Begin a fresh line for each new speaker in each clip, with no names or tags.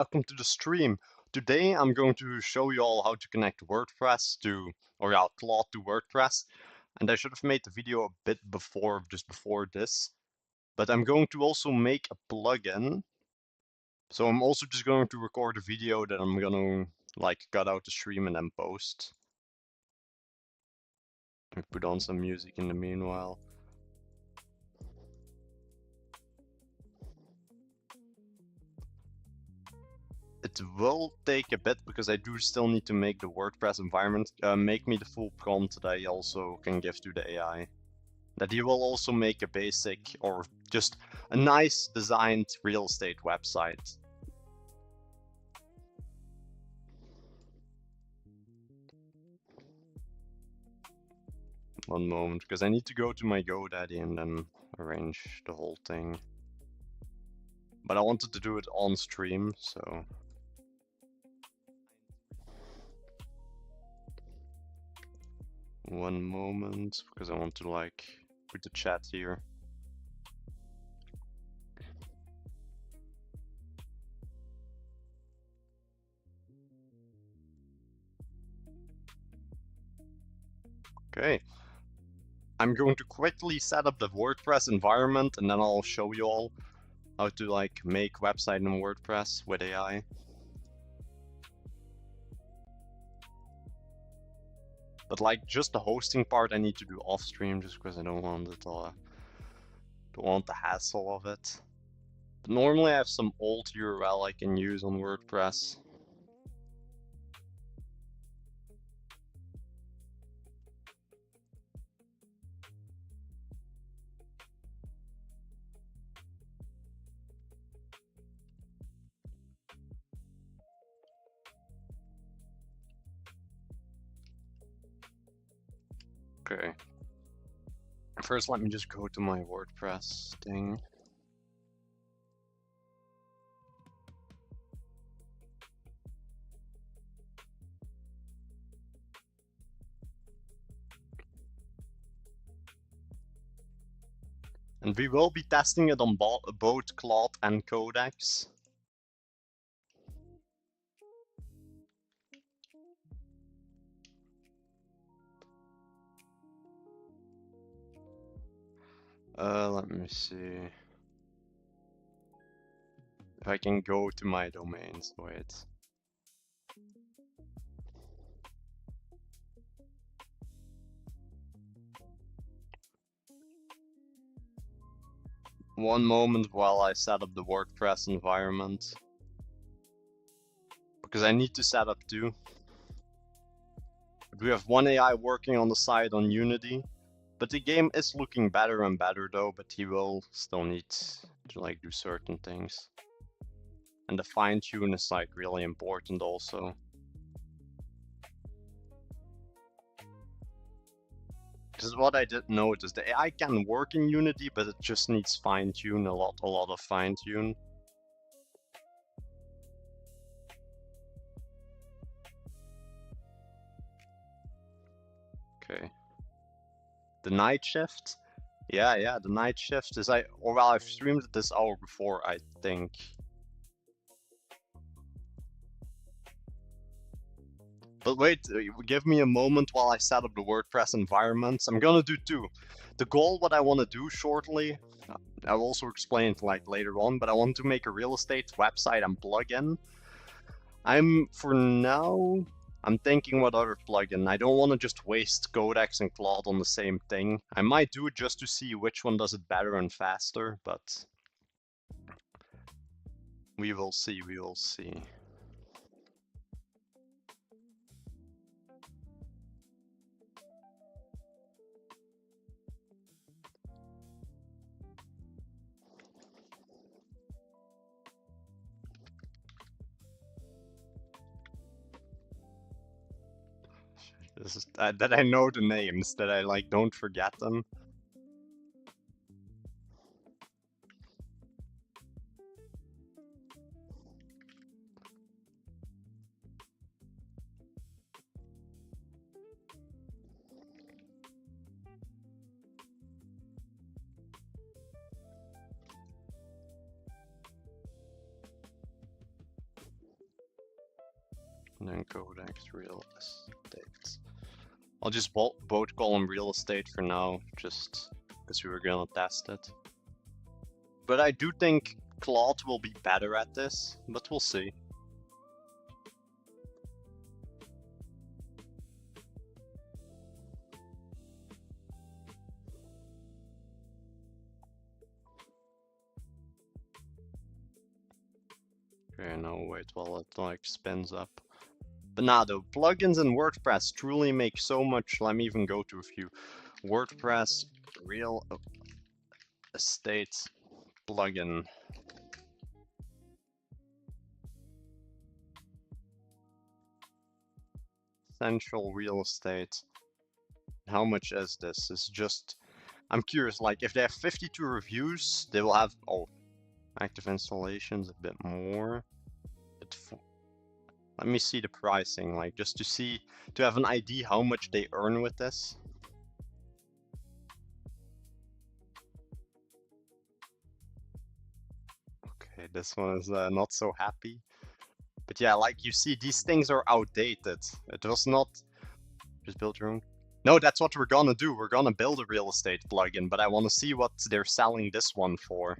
welcome to the stream. Today I'm going to show you all how to connect WordPress to, or yeah, Claude to WordPress. And I should have made the video a bit before, just before this, but I'm going to also make a plugin. So I'm also just going to record a video that I'm gonna like cut out the stream and then post. Let me put on some music in the meanwhile. It will take a bit because I do still need to make the WordPress environment make me the full prompt that I also can give to the AI. That he will also make a basic or just a nice designed real estate website. One moment, because I need to go to my GoDaddy and then arrange the whole thing. But I wanted to do it on stream, so. One moment, because I want to like put the chat here. Okay. I'm going to quickly set up the WordPress environment and then I'll show you all how to like make website in WordPress with AI. But like just the hosting part I need to do off stream just because I don't want it don't want the hassle of it. But normally I have some old URL I can use on WordPress. Okay. First let me just go to my WordPress thing. And we will be testing it on both Claude and Codex. Let me see. If I can go to my domains, wait. One moment while I set up the WordPress environment. Because I need to set up two. We have one AI working on the side on Unity. But the game is looking better and better though, but he will still need to like do certain things. And the fine tune is like really important also. Because what I did notice, the AI can work in Unity, but it just needs fine tune, a lot of fine tune. Okay. The night shift? Yeah, the night shift is or well, I've streamed it this hour before, I think. But wait, give me a moment while I set up the WordPress environments. I'm gonna do two. The goal, what I want to do shortly, I'll also explain it like later on, but I want to make a real estate website and plugin. For now, I'm thinking what other plugin. I don't want to just waste Codex and Claude on the same thing. I might do it just to see which one does it better and faster, but we will see, we will see. This is that I know the names, that I like don't forget them. and then codex real estate. I'll just both call them real estate for now, just because we were gonna test it. But I do think Claude will be better at this, but we'll see. Okay, now wait while it like spins up. But nah, though, plugins in WordPress truly make so much. Let me even go to a few. WordPress real estate plugin. Essential real estate. How much is this? It's just, I'm curious, like if they have 52 reviews, they will have, oh, active installations a bit more. Let me see the pricing, like just to see, to have an idea how much they earn with this. Okay, this one is not so happy. But yeah, like you see, these things are outdated. It was not just build your own. No, that's what we're gonna do. We're gonna build a real estate plugin, but I want to see what they're selling this one for.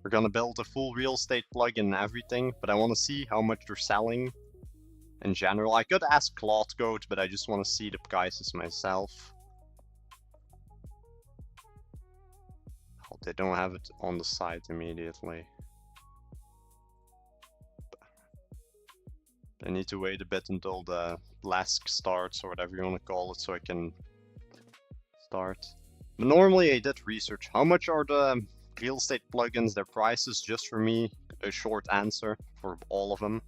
We're gonna build a full real estate plugin and everything, but I want to see how much they're selling in general. I could ask Claude Code, but I just want to see the prices myself. Oh, they don't have it on the site immediately. I need to wait a bit until the Lask starts, or whatever you want to call it, so I can start. But normally I did research. How much are the real estate plugins, their prices? Just for me, a short answer for all of them,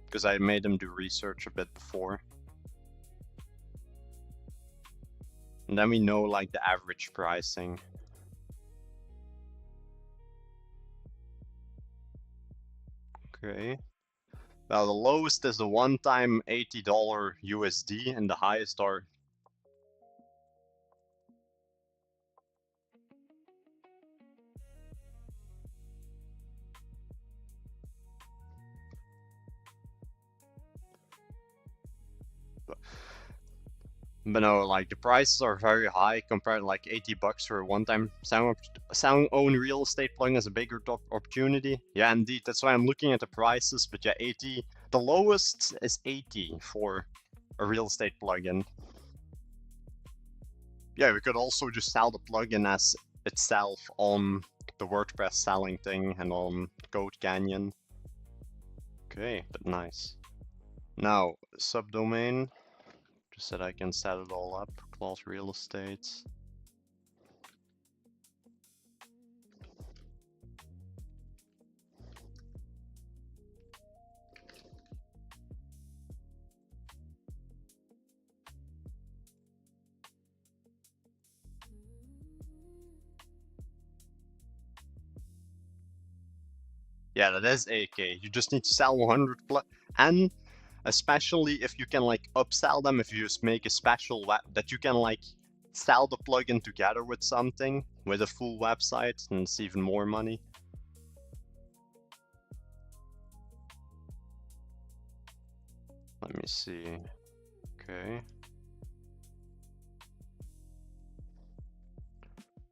because I made them do research a bit before. And then we know like the average pricing. Okay. Now the lowest is the one-time $80 USD, and the highest are but no, like the prices are very high compared to like $80 for a one-time sound own real estate plugin is a bigger opportunity. Yeah, indeed, that's why I'm looking at the prices. But yeah, 80, the lowest is 80 for a real estate plugin. Yeah, we could also just sell the plugin as itself on the WordPress selling thing and on Code Canyon. Okay, but nice. Now, subdomain. Just that I can set it all up. Claude real estate. Yeah, that is 8K. You just need to sell 100 plus, and especially if you can like upsell them, if you just make a special web that you can like sell the plugin together with something, with a full website, and it's even more money. Let me see. Okay.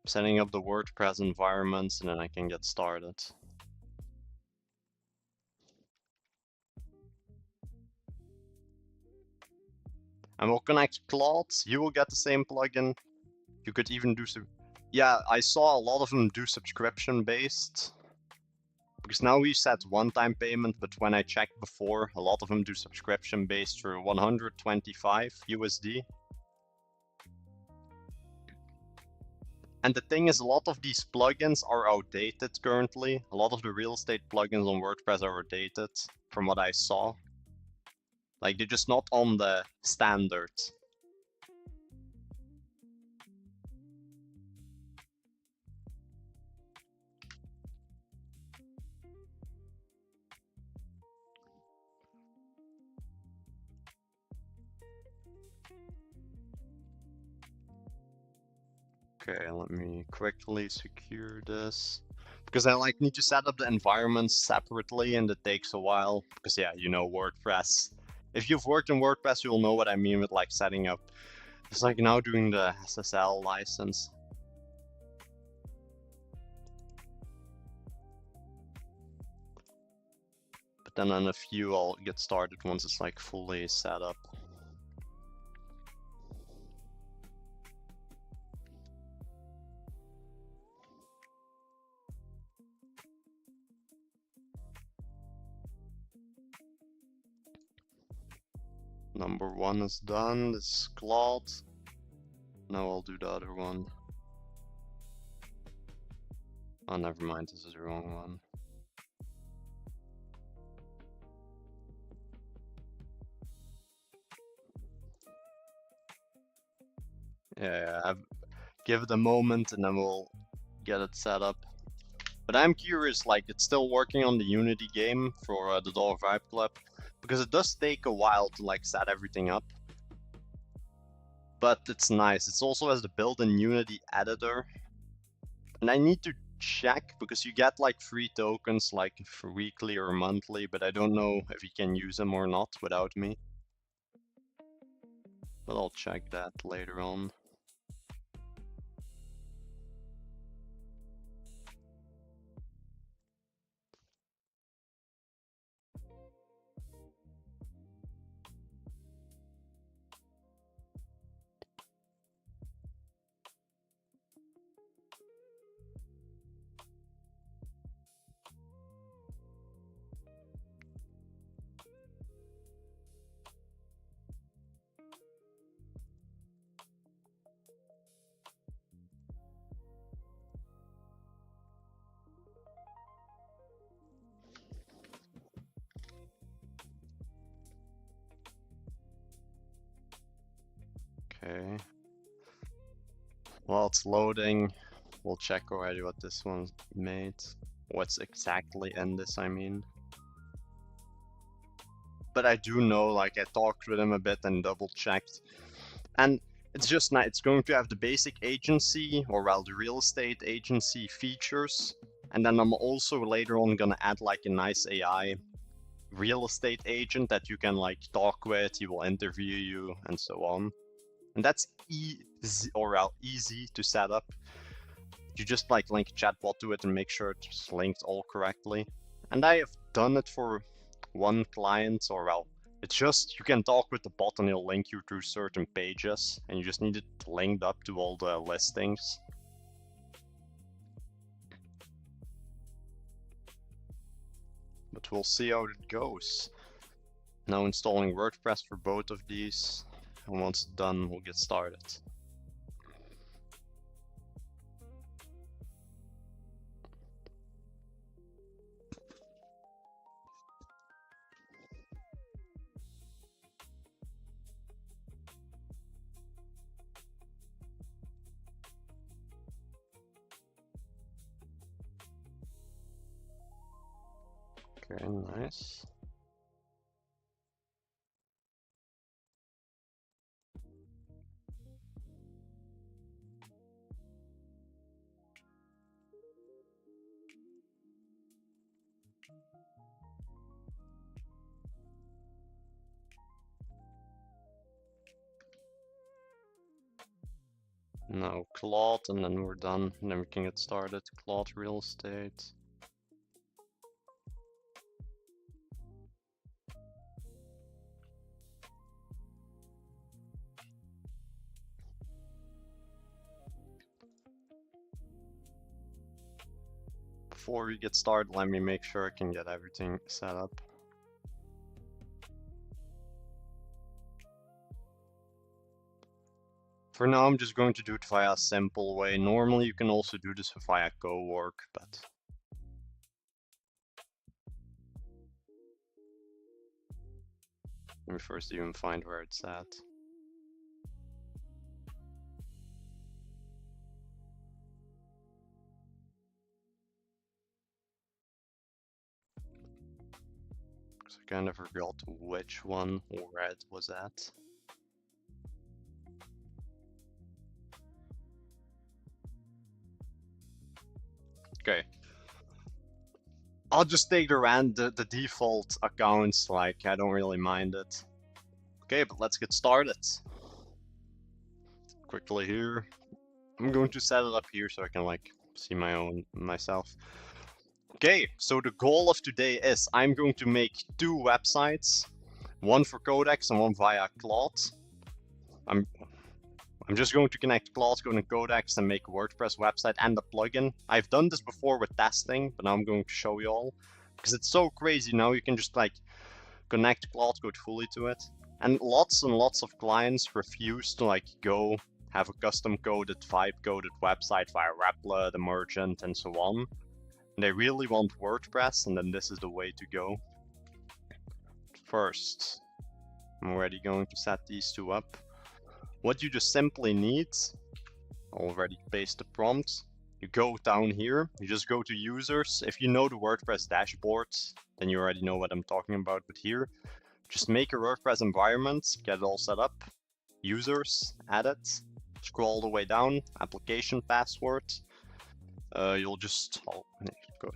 Setting up the WordPress environments, and then I can get started. And we'll connect Claude. You will get the same plugin. You could even do some. Yeah, I saw a lot of them do subscription based. Because now we set one-time payment, but when I checked before, a lot of them do subscription based for 125 USD. And the thing is, a lot of these plugins are outdated currently. A lot of the real estate plugins on WordPress are outdated, from what I saw. Like, they're just not on the standard. Okay, let me quickly secure this. Because I like need to set up the environments separately, and it takes a while. Because yeah, you know, WordPress If you've worked in WordPress, you'll know what I mean with like setting up. It's like now doing the SSL license. But then on a few, I'll get started once it's like fully set up. Number 1 is done. This is Claude. Now I'll do the other one. Oh, never mind. This is the wrong one. Yeah, give it a moment and then we'll get it set up. But I'm curious, like, it's still working on the Unity game for the Dollar Vibe Club, because it does take a while to like set everything up. But it's nice. It also has the built-in Unity editor. And I need to check, because you get like free tokens like for weekly or monthly, but I don't know if you can use them or not without me. But I'll check that later on. Okay. While it's loading, we'll check already what this one's made. What's exactly in this, I mean. But I do know, like, I talked with him a bit and double checked. And it's just nice. It's going to have the basic agency, or well, the real estate agency features. And then I'm also later on gonna add like a nice AI real estate agent that you can like talk with, he will interview you and so on. And that's easy to set up. You just like link a chatbot to it and make sure it's linked all correctly. And I have done it for one client, or well, it's just you can talk with the bot and he'll link you through certain pages, and you just need it linked up to all the listings. But we'll see how it goes. Now installing WordPress for both of these, and once it's done, we'll get started. Okay, nice. Now Claude, and then we're done, and then we can get started. Claude real estate. Before we get started, let me make sure I can get everything set up. For now, I'm just going to do it via a simple way. Normally, you can also do this via cowork, but let me first even find where it's at. Because I kind of forgot which one where it was at. Okay. I'll just take the default accounts, like I don't really mind it. Okay, but let's get started. Quickly here. I'm going to set it up here so I can like see myself. Okay, so the goal of today is I'm going to make 2 websites, one for Codex and one via Claude. I'm just going to connect Claude Code and Codex and make a WordPress website and a plugin. I've done this before with testing, but now I'm going to show you all because it's so crazy. Now you can just like connect Claude Code fully to it. And lots of clients refuse to like go have a custom coded, vibe coded website via Replit, Emergent, and so on. And they really want WordPress, and then this is the way to go. First, I'm already going to set these 2 up. What you just simply need, already paste the prompt. You go down here, you just go to users. If you know the WordPress dashboard, then you already know what I'm talking about. But here, just make a WordPress environment, get it all set up. Users, add it. Scroll all the way down, application password. You'll just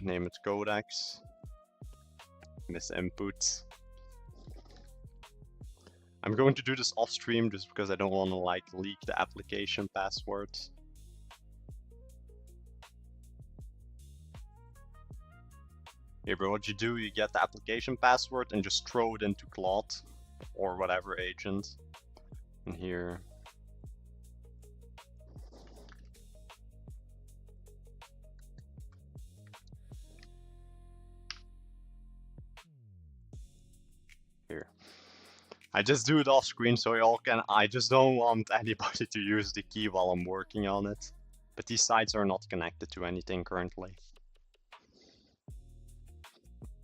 name it Codex. Miss input. I'm going to do this off stream just because I don't want to like leak the application password. Here, but what you do, you get the application password and just throw it into Claude or whatever agent. And here. Here. I just do it off screen so y'all can, I just don't want anybody to use the key while I'm working on it. But these sites are not connected to anything currently.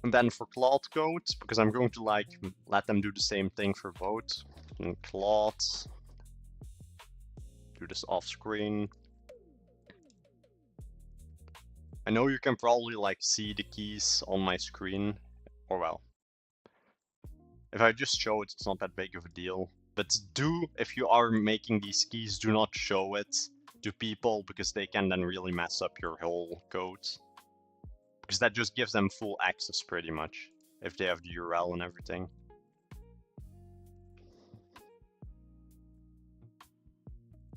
And then for Claude Code, because I'm going to like let them do the same thing for both. And Claude, do this off screen. I know you can probably like see the keys on my screen, or well, if I just show it, it's not that big of a deal. But if you are making these keys, do not show it to people because they can then really mess up your whole code. Because that just gives them full access pretty much, if they have the URL and everything.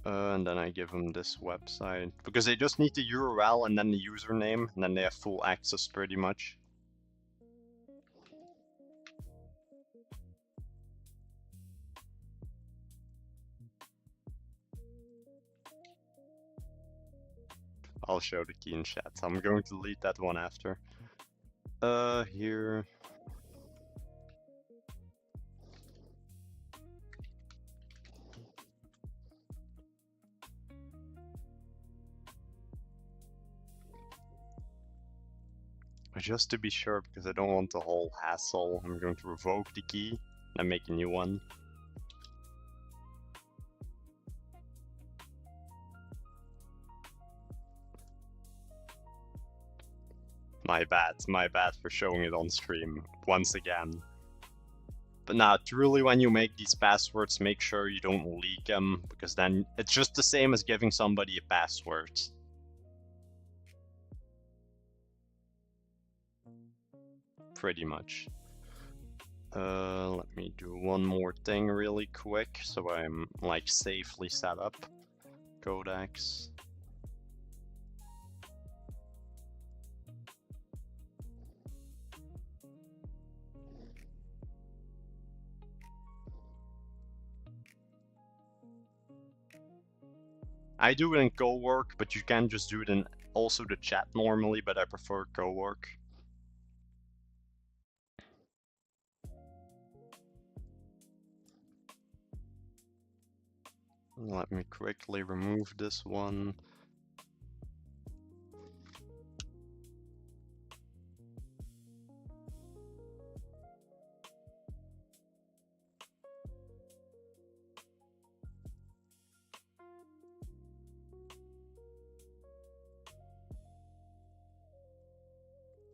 And then I give them this website, because they just need the URL and then the username, and then they have full access pretty much. I'll show the key in chat. I'm going to delete that one after. Here. Just to be sure, because I don't want the whole hassle, I'm going to revoke the key and make a new one. My bad for showing it on stream once again. But now, truly, when you make these passwords, make sure you don't leak them, because then it's just the same as giving somebody a password. Pretty much. Let me do one more thing really quick, so I'm like safely set up. Codex. I do it in co-work, but you can just do it in also the chat normally, but I prefer co-work. Let me quickly remove this one.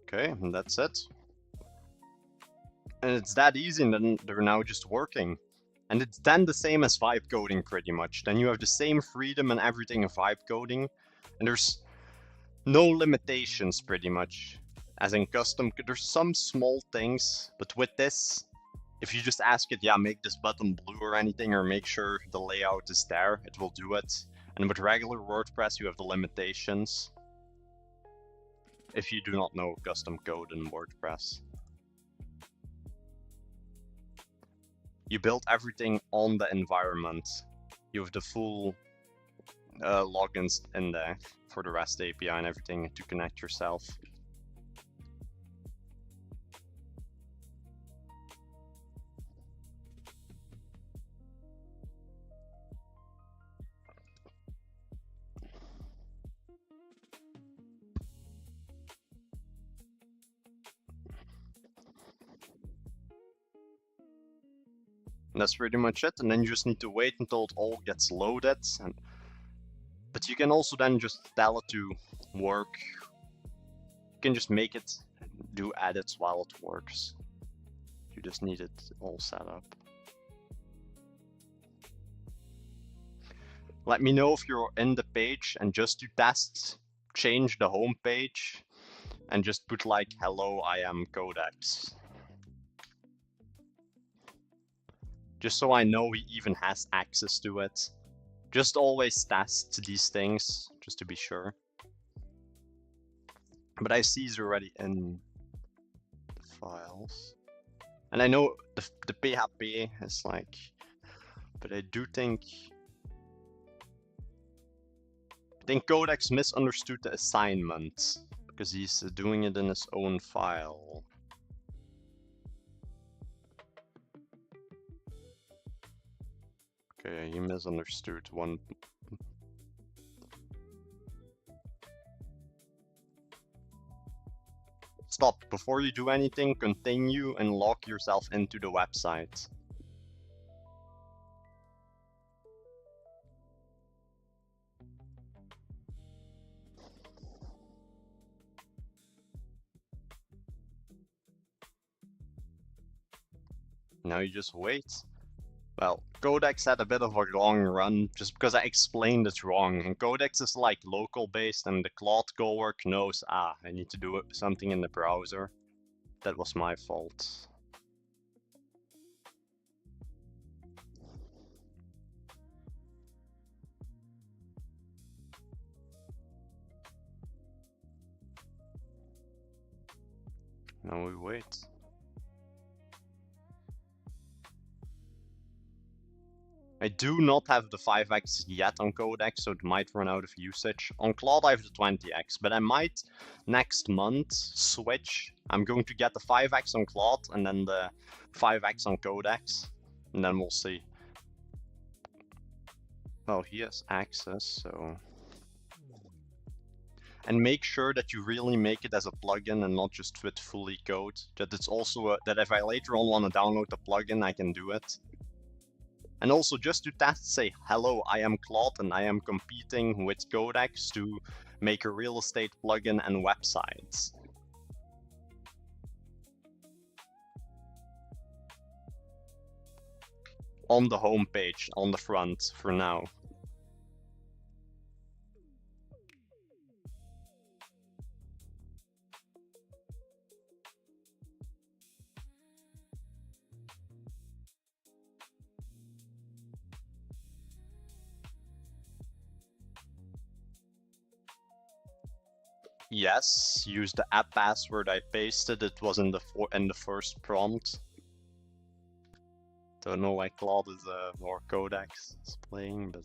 Okay, and that's it. And it's that easy, and then they're now just working. And it's then the same as vibe coding pretty much. Then you have the same freedom and everything of vibe coding. And there's no limitations pretty much. As in custom, there's some small things, but with this, If you just ask it, yeah, make this button blue or anything, or make sure the layout is there, it will do it. And with regular WordPress, you have the limitations if you do not know custom code in WordPress. You build everything on the environment. You have the full logins in there for the REST API and everything to connect yourself. And that's pretty much it, and then you just need to wait until it all gets loaded. But you can also then just tell it to work. You can just make it do edits while it works. You just need it all set up. Let me know if you're in the page, and just to test, change the home page and just put like, hello, I am Codex. Just so I know he even has access to it. Just always test these things, just to be sure. But I see he's already in the files. And I know the PHP is like, but I do think Codex misunderstood the assignment because he's doing it in his own file. Okay, he misunderstood one. Stop. Before you do anything, continue and log yourself into the website. Now you just wait. Well, Codex had a bit of a long run just because I explained it wrong. And Codex is like local based, and the Claude cowork knows, I need to do something in the browser. That was my fault. Now we wait. I do not have the 5x yet on Codex, so it might run out of usage. On Claude I have the 20x, but I might next month switch. I'm going to get the 5x on Claude and then the 5x on Codex, and then we'll see. Well, he has access, so... And make sure that you really make it as a plugin and not just with fully code. That it's also that if I later on want to download the plugin, I can do it. And also just to test, say, hello, I am Claude and I am competing with Codex to make a real estate plugin and websites. On the home page, on the front, for now. Yes, use the app password I pasted. It was in the first prompt. Don't know why Claude is or Codex is playing, but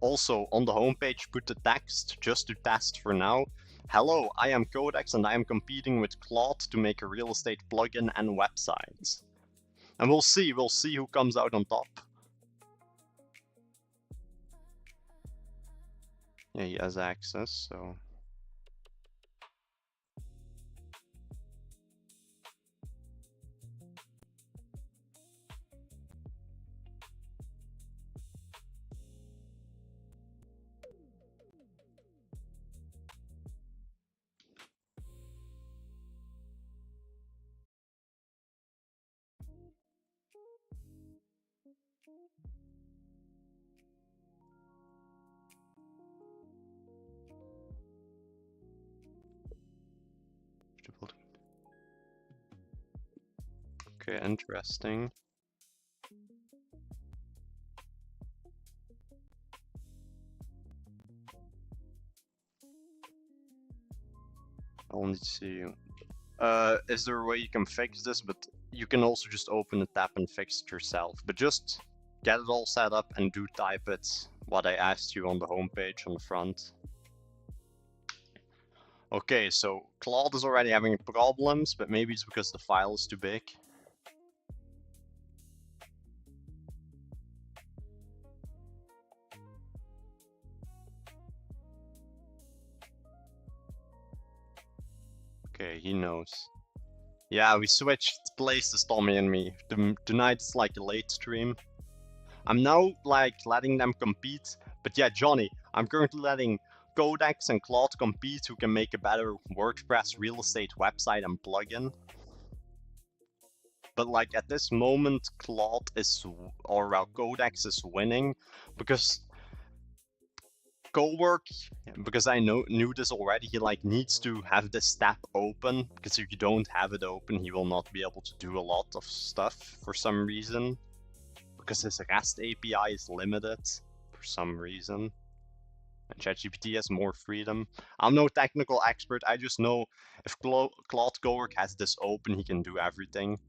also on the homepage put the text just to test for now. Hello, I am Codex and I am competing with Claude to make a real estate plugin and websites. And we'll see who comes out on top. Yeah, he has access, so. Okay, interesting. I'll need to see. Is there a way you can fix this? But you can also just open the tab and fix it yourself. But just get it all set up and do type it what I asked you on the homepage on the front. Okay, so Claude is already having problems, but maybe it's because the file is too big. Okay, he knows. Yeah, we switched places, Tommy and me. Tonight's like a late stream. I'm now like letting them compete. But yeah, Johnny, I'm currently letting Codex and Claude compete who can make a better WordPress real estate website and plugin. But like at this moment, Claude is, or well, Codex is winning because Cowork, because I knew this already, he like needs to have this tab open, because if you don't have it open, he will not be able to do a lot of stuff for some reason, because his REST API is limited for some reason, and ChatGPT has more freedom. I'm no technical expert, I just know if Claude Cowork has this open, he can do everything.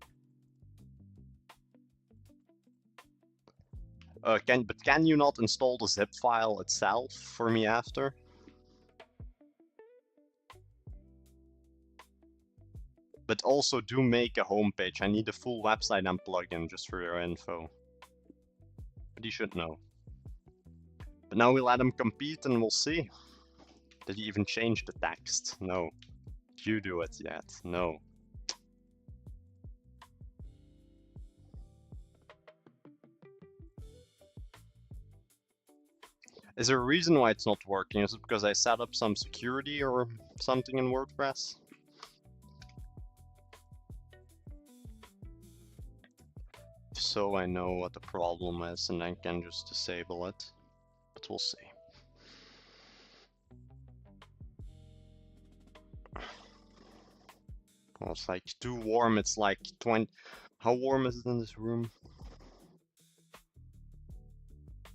But can you not install the zip file itself for me after? But also do make a homepage. I need a full website and plugin just for your info. But he should know. But now we let him compete and we'll see. Did he even change the text? No. Did you do it yet? No. Is there a reason why it's not working? Is it because I set up some security or something in WordPress? If so, I know what the problem is and I can just disable it. But we'll see. Well, it's like too warm. It's like 20. How warm is it in this room?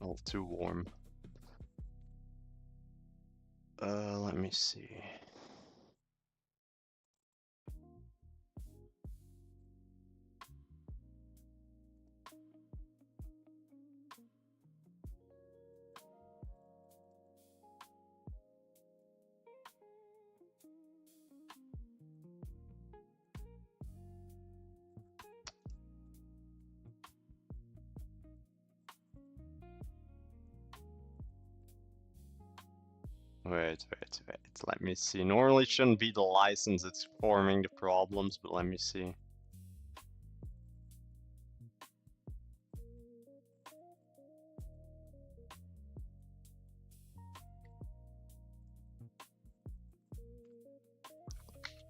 Oh, too warm. Let me see. Wait. Let me see. Normally it shouldn't be the license that's forming the problems, but let me see.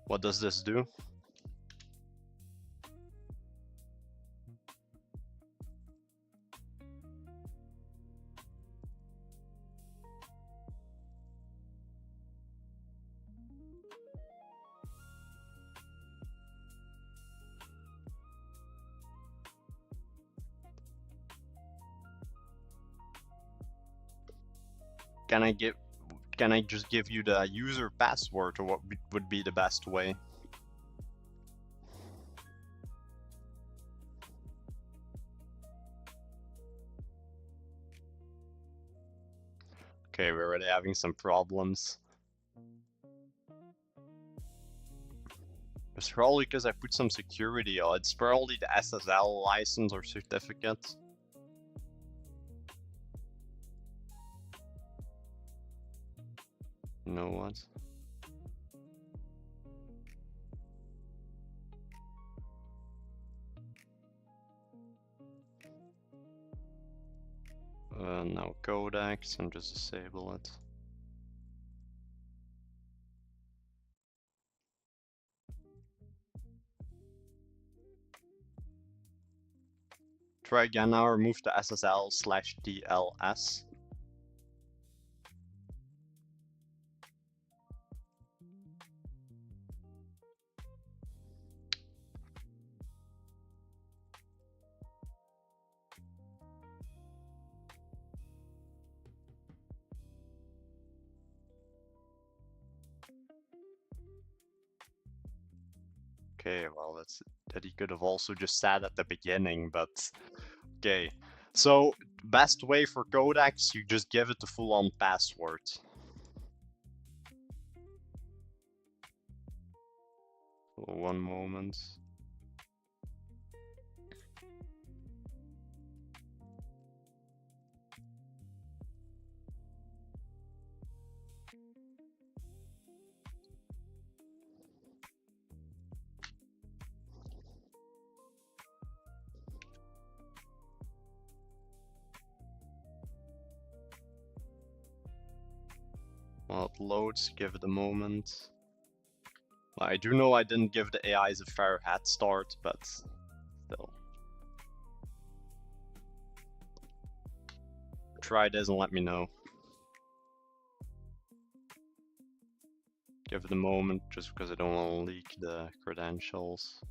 What does this do? Can I just give you the user password, or what would be the best way? Okay, we're already having some problems. It's probably because I put some security on. It's probably the SSL license or certificate. You know what? Now Codex and just disable it. Try again now, remove the SSL/TLS. Okay, well, that he could have also just said at the beginning, but okay. So, best way for Codex, you just give it the full-on password. One moment. While it loads, give it a moment. I do know I didn't give the AIs a fair head start, but still. Try this and let me know. Give it a moment just because I don't want to leak the credentials.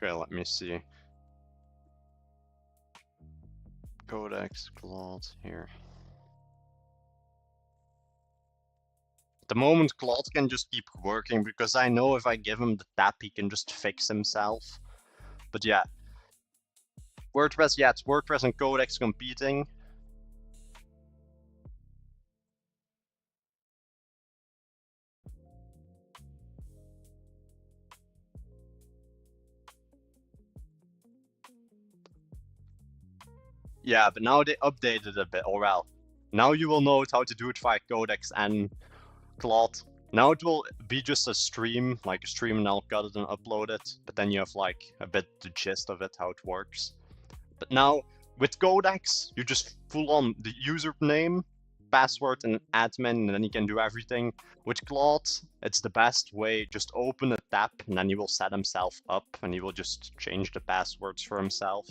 Okay, let me see. Codex, Claude, here. At the moment, Claude can just keep working because I know if I give him the tap, he can just fix himself. But yeah. WordPress, yeah, it's WordPress and Codex competing. Yeah, but now they updated a bit, or well, now you will know how to do it via Codex and Claude. Now it will be just a stream, like a stream, and I'll cut it and upload it, but then you have like a bit the gist of it, how it works. But now, with Codex, you just full on the username, password, and admin, and then you can do everything. With Claude, it's the best way, just open a tab, and then he will set himself up, and he will just change the passwords for himself.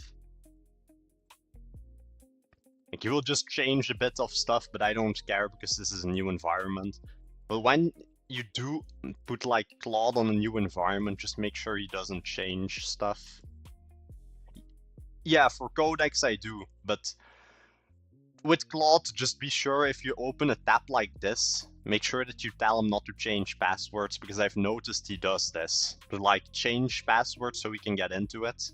Like, he will just change a bit of stuff, but I don't care because this is a new environment. But when you do put like Claude on a new environment, just make sure he doesn't change stuff. Yeah, for Codex I do, but with Claude, just be sure if you open a tab like this, make sure that you tell him not to change passwords, because I've noticed he does this. To like change passwords so he can get into it.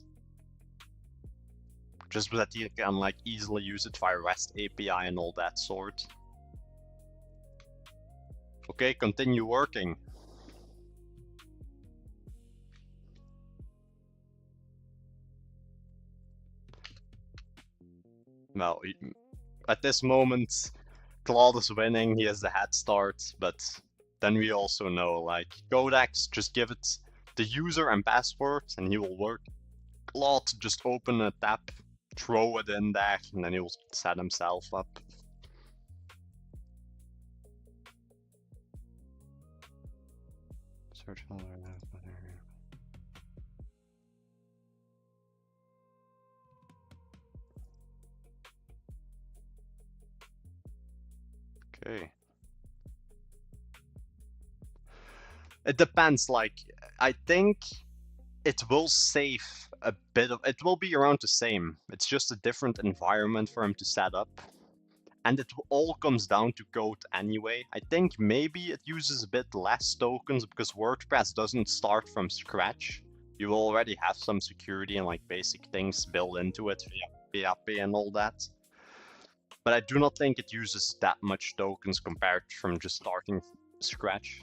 Just so that he can like easily use it via REST API and all that sort. Okay, continue working. Well, at this moment, Claude is winning, he has the head start, but then we also know, like, Codex, just give it the user and password and he will work. Claude, just open a tab, throw it in there, and then he will set himself up. Search folder. Okay. It depends, like, I think it will save a bit of, it will be around the same. It's just a different environment for him to set up. And it all comes down to code anyway. I think maybe it uses a bit less tokens because WordPress doesn't start from scratch. You already have some security and like basic things built into it via PHP and all that. But I do not think it uses that much tokens compared from just starting from scratch.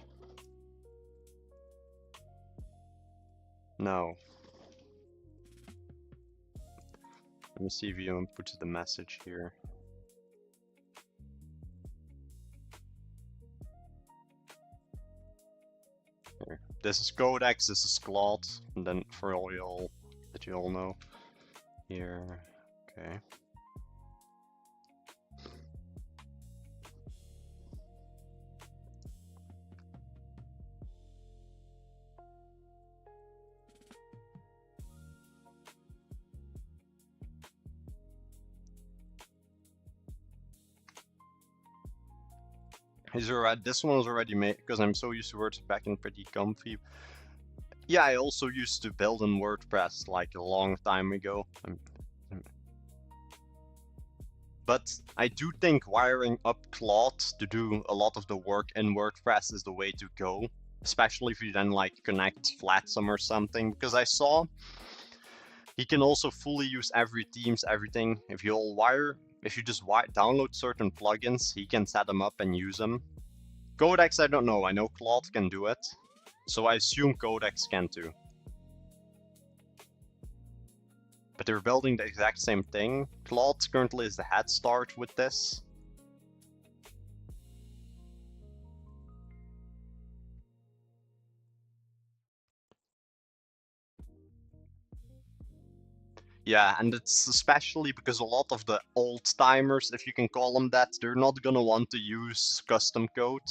No. Let me see if you input the message here. Here. This is Codex, this is Claude, and then for all y'all that you all know. Here, okay. This one was already made because I'm so used to WordPress back and pretty comfy. Yeah, I also used to build in WordPress like a long time ago. But I do think wiring up Claude to do a lot of the work in WordPress is the way to go. Especially if you then like connect Flatsum or something. Because I saw he can also fully use every themes, everything. If you just download certain plugins, he can set them up and use them. Codex, I don't know. I know Claude can do it. So I assume Codex can too. But they're building the exact same thing. Claude currently is the head start with this. Yeah, and it's especially because a lot of the old timers, if you can call them that, they're not gonna want to use custom code.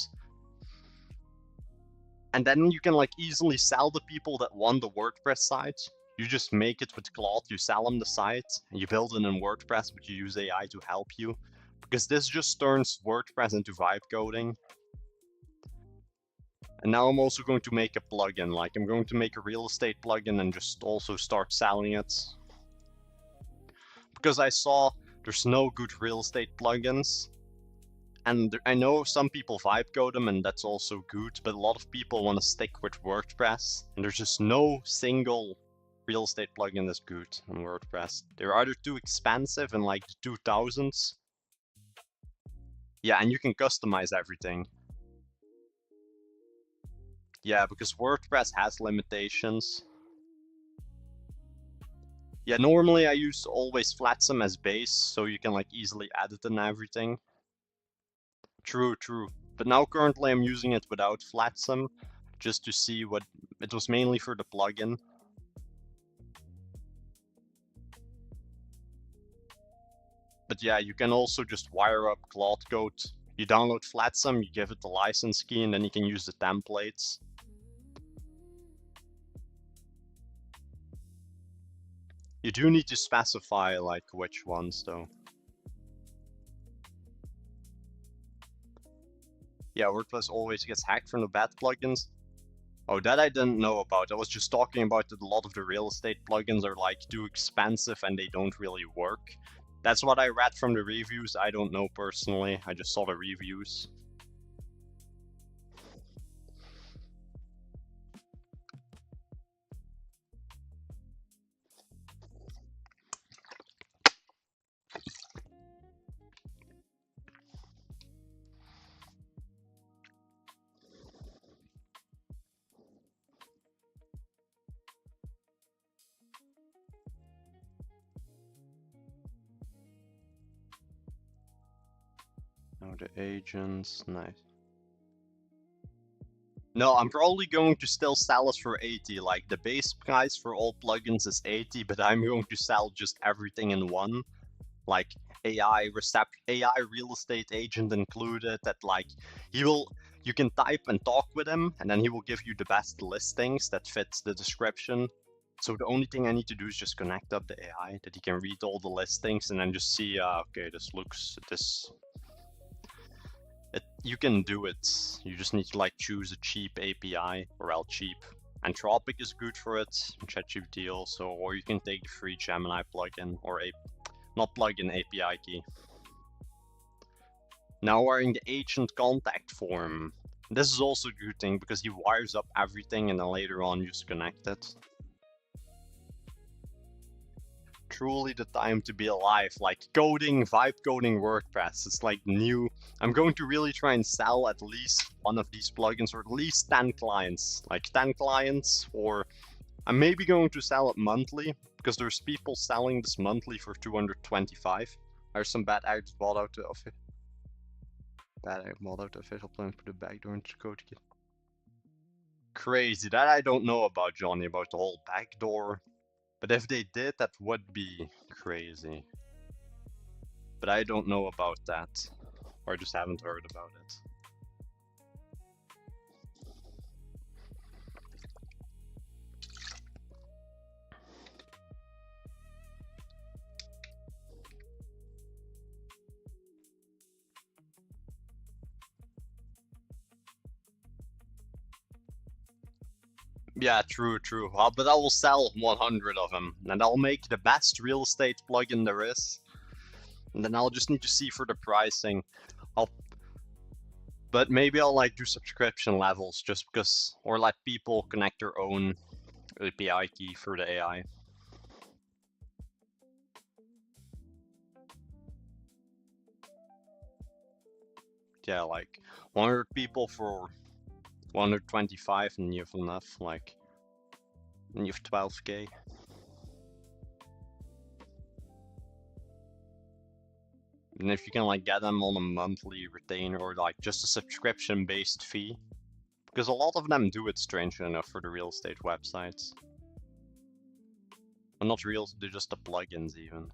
And then you can like easily sell the people that want the WordPress site. You just make it with Claude, you sell them the site, and you build it in WordPress, but you use AI to help you. Because this just turns WordPress into vibe coding. And now I'm also going to make a plugin, like I'm going to make a real estate plugin and just also start selling it. Because I saw there's no good real estate plugins. And I know some people vibe code them and that's also good, but a lot of people want to stick with WordPress. And there's just no single real estate plugin that's good on WordPress. They're either too expensive in like the 2000s. Yeah, and you can customize everything. Yeah, because WordPress has limitations. Yeah, normally I use always Flatsum as base, so you can like easily edit and everything. True. But now currently I'm using it without Flatsum, just to see what, it was mainly for the plugin. But yeah, you can also just wire up Claude Code. You download Flatsum, you give it the license key, and then you can use the templates. You do need to specify like which ones though. Yeah, WordPress always gets hacked from the bad plugins. Oh, that I didn't know about. I was just talking about that a lot of the real estate plugins are like too expensive and they don't really work. That's what I read from the reviews. I don't know personally. I just saw the reviews. Oh, the agents, nice. No, I'm probably going to still sell it for 80. Like the base price for all plugins is 80, but I'm going to sell just everything in one. Like AI real estate agent included, that like you can type and talk with him and then he will give you the best listings that fits the description. So the only thing I need to do is just connect up the AI that he can read all the listings and then just see, okay, you can do it. You just need to like choose a cheap API, or else cheap. Anthropic is good for it, ChatGPT also, or you can take the free Gemini plugin, or not plugin, API key. Now we're in the agent contact form. This is also a good thing because he wires up everything and then later on you just connect it. Truly the time to be alive, like vibe coding WordPress. It's like new. I'm going to really try and sell at least one of these plugins, or at least 10 clients. Like 10 clients, or I'm maybe going to sell it monthly, because there's people selling this monthly for 225. There's some bad actors bought out the office. Bad actors bought out the official plan for the backdoor into code. Crazy. That I don't know about, Johnny, about the whole backdoor. But if they did, that would be crazy. But I don't know about that. Or I just haven't heard about it. Yeah, true. But I will sell 100 of them, and I'll make the best real estate plugin there is. And then I'll just need to see for the pricing. But maybe I'll like do subscription levels just because, or let people connect their own API key for the AI. Yeah, like 100 people for 125, and you have enough, like, and you have 12k. And if you can like get them on a monthly retainer or like just a subscription based fee, because a lot of them do it, strangely enough, for the real estate websites. Well, not real, they're just the plugins even.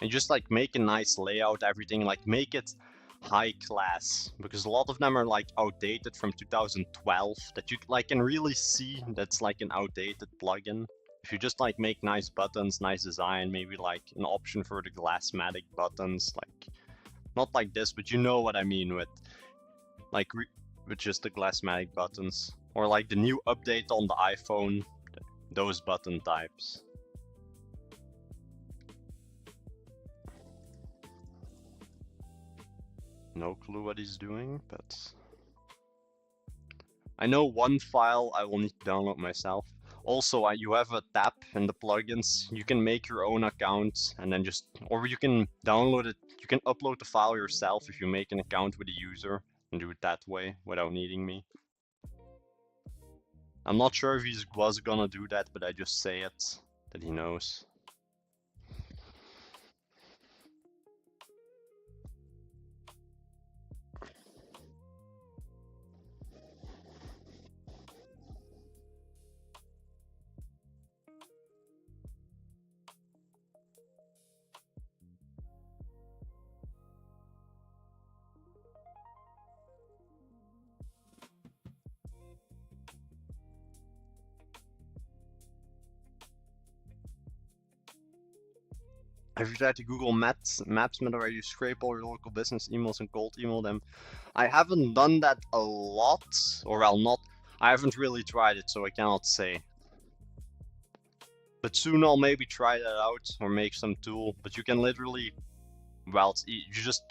And just like make a nice layout, everything, like make it high class, because a lot of them are like outdated from 2012 that you like can really see that's like an outdated plugin. If you just like make nice buttons, nice design, maybe like an option for the glassmatic buttons, like not like this, but you know what I mean with like with just the glassmatic buttons, or like the new update on the iPhone, those button types. No clue what he's doing, but I know one file I will need to download myself. Also, you have a tab in the plugins. You can make your own account and then just, or you can download it. You can upload the file yourself if you make an account with a user and do it that way without needing me. I'm not sure if he was gonna do that, but I just say it, that he knows. Have you tried to Google Maps method where you scrape all your local business emails and cold email them? I haven't done that a lot, or well, not. I haven't really tried it, so I cannot say. But soon I'll maybe try that out or make some tool. But you can literally, well, you just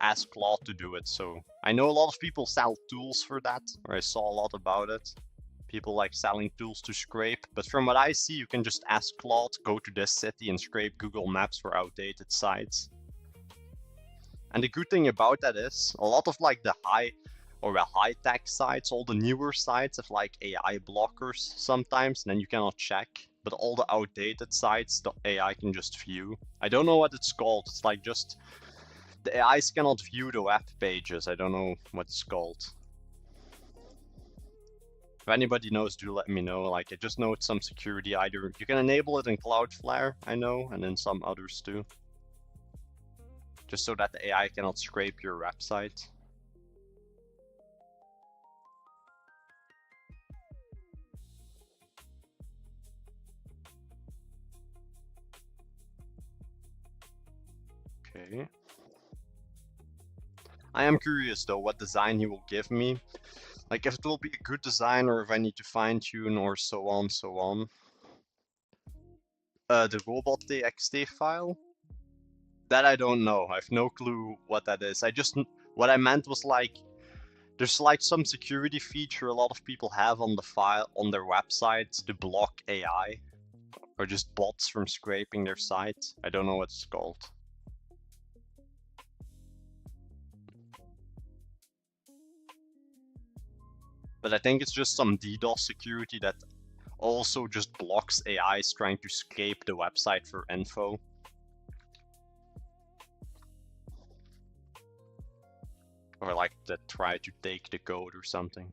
ask Claude to do it. So I know a lot of people sell tools for that, or I saw a lot about it. People like selling tools to scrape, but from what I see, you can just ask Claude, go to this city and scrape Google Maps for outdated sites. And the good thing about that is, a lot of like the high-tech sites, all the newer sites have like AI blockers sometimes, and then you cannot check. But all the outdated sites, the AI can just view. I don't know what it's called. It's like just, the AIs cannot view the web pages. I don't know what it's called. If anybody knows, do let me know. Like, I just know it's some security. Either you can enable it in Cloudflare, I know, and in some others too. Just so that the AI cannot scrape your website. Okay. I am curious though what design he will give me. Like if it will be a good design or if I need to fine tune or so on, so on. The robot.txt file? That I don't know. I have no clue what that is. What I meant was like, there's like some security feature a lot of people have on the file, on their websites to block AI. Or just bots from scraping their site. I don't know what it's called. But I think it's just some DDoS security that also just blocks AIs trying to scrape the website for info. Or like that try to take the code or something.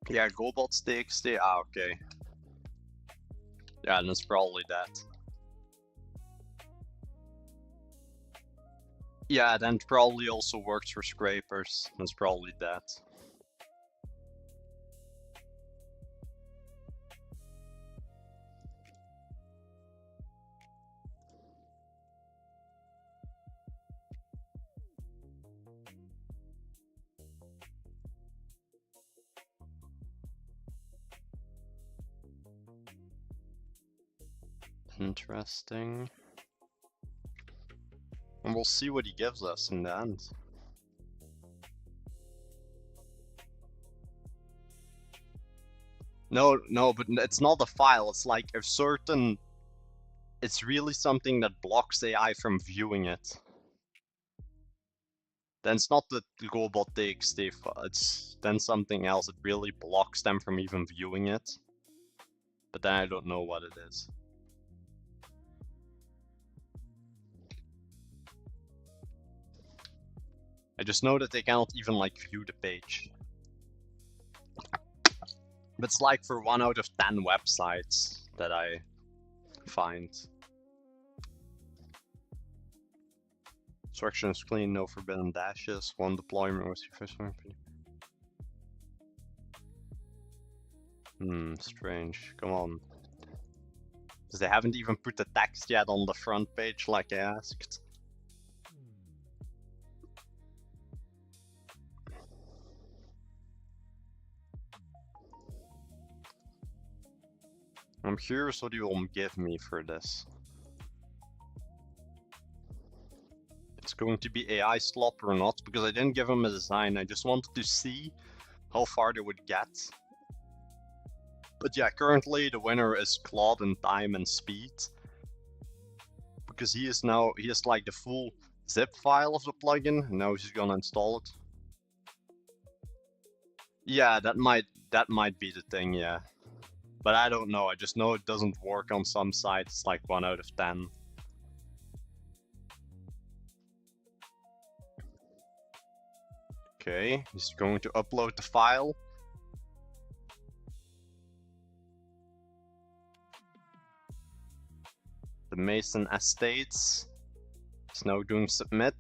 Yeah, GoBots.txt, okay. Yeah, and it's probably that. Yeah, then probably also works for scrapers. That's probably that. Interesting. And we'll see what he gives us in the end. No, but it's not a file. It's like a certain... It's really something that blocks AI from viewing it. Then it's not the GoBot.txt file. It's then something else. It really blocks them from even viewing it. But then I don't know what it is. I just know that they cannot even like view the page. But it's like for 1 out of 10 websites that I find. Instruction is clean, no forbidden dashes. One deployment was sufficient. Strange. Come on. Because they haven't even put the text yet on the front page like I asked. I'm curious what you will give me for this. It's going to be AI slop or not, because I didn't give him a design. I just wanted to see how far they would get. But yeah, currently the winner is Claude in time and speed. Because he has like the full zip file of the plugin, and now he's gonna install it. Yeah, that might be the thing, yeah. But I don't know, I just know it doesn't work on some sites, like 1 out of 10. Okay, he's going to upload the file. The Mason Estates is now doing submit.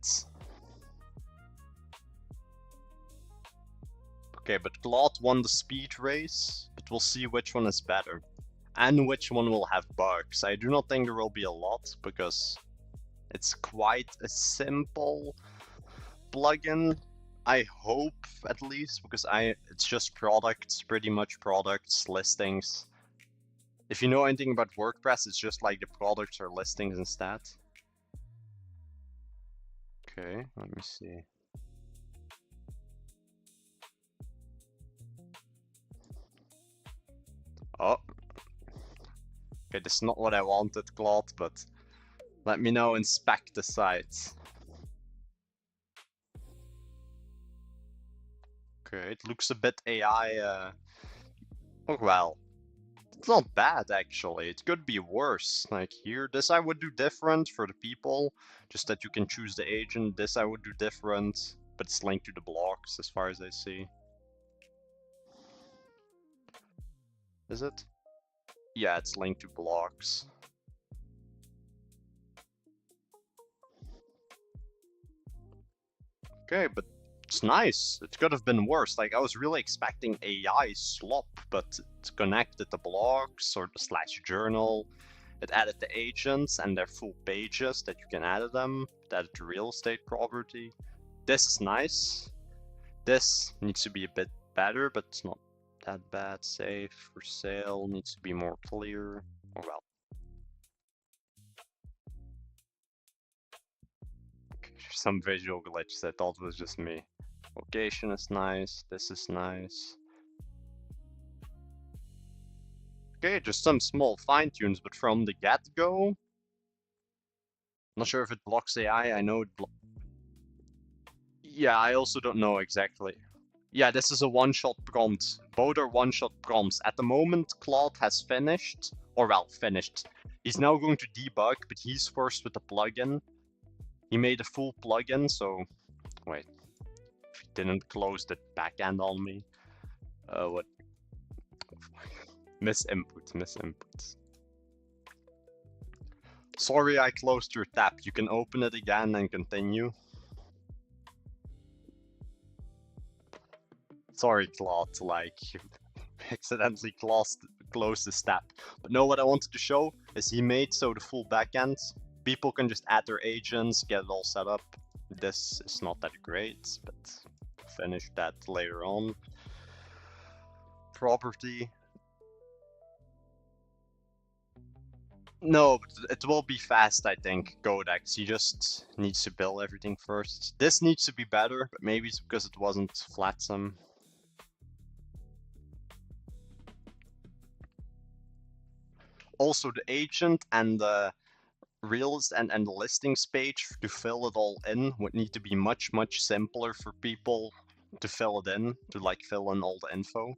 Okay, but Claude won the speed race, but we'll see which one is better. And which one will have bugs. I do not think there will be a lot, because it's quite a simple plugin. I hope, at least, because it's just products, pretty much products, listings. If you know anything about WordPress, it's just like the products or listings instead. Okay, let me see. Oh. Okay, this is not what I wanted, Claude, but let me know, inspect the sites. Okay, it looks a bit AI, oh well. It's not bad, actually. It could be worse. Like here, this I would do different for the people, just that you can choose the agent. This I would do different, but it's linked to the blocks as far as I see. Is it? Yeah, it's linked to blocks. Okay, but it's nice. It could have been worse. Like, I was really expecting AI slop, but it connected the blocks or the slash journal. It added the agents and their full pages that you can add to them. It added the real estate property. This is nice. This needs to be a bit better, but it's not that bad. Safe for sale needs to be more clear. Oh well. Some visual glitches I thought was just me. Location is nice. This is nice. Okay, just some small fine tunes, but from the get-go, not sure if it blocks AI. I know it yeah, I also don't know exactly. Yeah, this is a one-shot prompt. Both are one-shot prompts. At the moment, Claude has finished, or well, finished. He's now going to debug, but he's first with the plugin. He made a full plugin, so wait. If he didn't close the backend on me. What? Misinputs. Sorry, I closed your tab. You can open it again and continue. Sorry, Claude, like, accidentally closed this tab. But no, what I wanted to show is he made so the full backend. People can just add their agents, get it all set up. This is not that great, but finish that later on. Property. No, it will be fast, I think, Codex. He just needs to build everything first. This needs to be better, but maybe it's because it wasn't flatsome. Also, the agent and the reels and the listings page to fill it all in would need to be much simpler for people to fill it in, to like fill in all the info.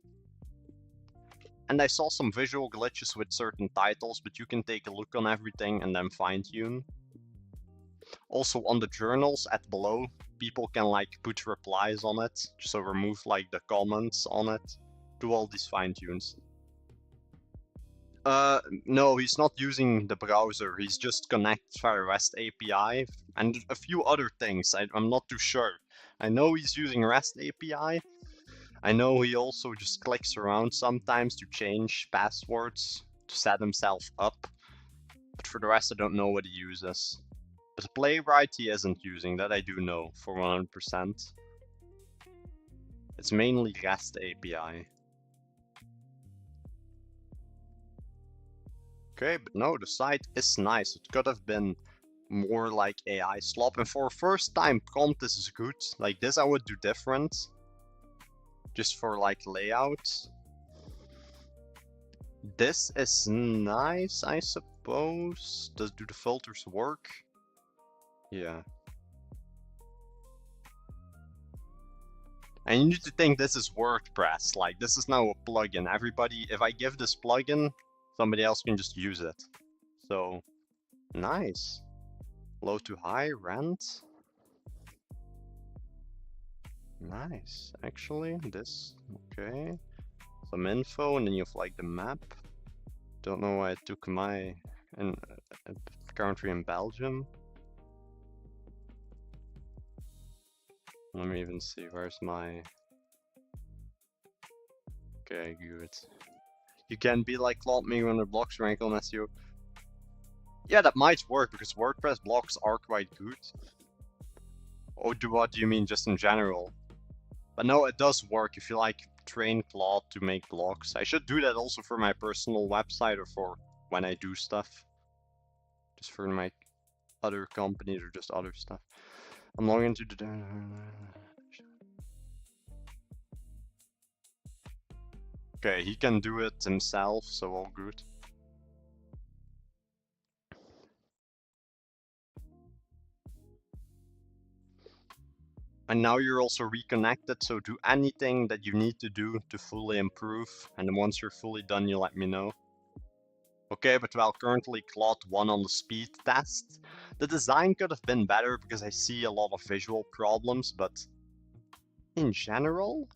And I saw some visual glitches with certain titles, but you can take a look on everything and then fine tune. Also on the journals at below, people can like put replies on it, so remove like the comments on it, do all these fine tunes. No, he's not using the browser. He's just connected via REST API and a few other things. I'm not too sure. I know he's using REST API. I know he also just clicks around sometimes to change passwords to set himself up. But for the rest, I don't know what he uses. But Playwright he isn't using, that I do know for 100%. It's mainly REST API. Okay, but no, the site is nice. It could have been more like AI slop. And for a first time prompt, this is good. Like this I would do different. Just for like layout. This is nice, I suppose. Do the filters work? Yeah. And you need to think this is WordPress. Like this is now a plugin. Everybody, if I give this plugin, somebody else can just use it. So, nice. Low to high, rent. Nice, actually, this, okay. Some info, and then you have like the map. Don't know why I took my country in Belgium. Let me even see, where's my... Okay, good. You can be like Claude me when the blocks rank on SEO. Yeah, that might work, because WordPress blocks are quite good. Oh, what do you mean, just in general? But no, it does work if you like train Claude to make blocks. I should do that also for my personal website or for when I do stuff. Just for my other companies or just other stuff. I'm logging into the... Okay, he can do it himself, so all good. And now you're also reconnected, so do anything that you need to do to fully improve. And then once you're fully done, you let me know. Okay, but well, currently Claude won on the speed test. The design could have been better because I see a lot of visual problems, but in general,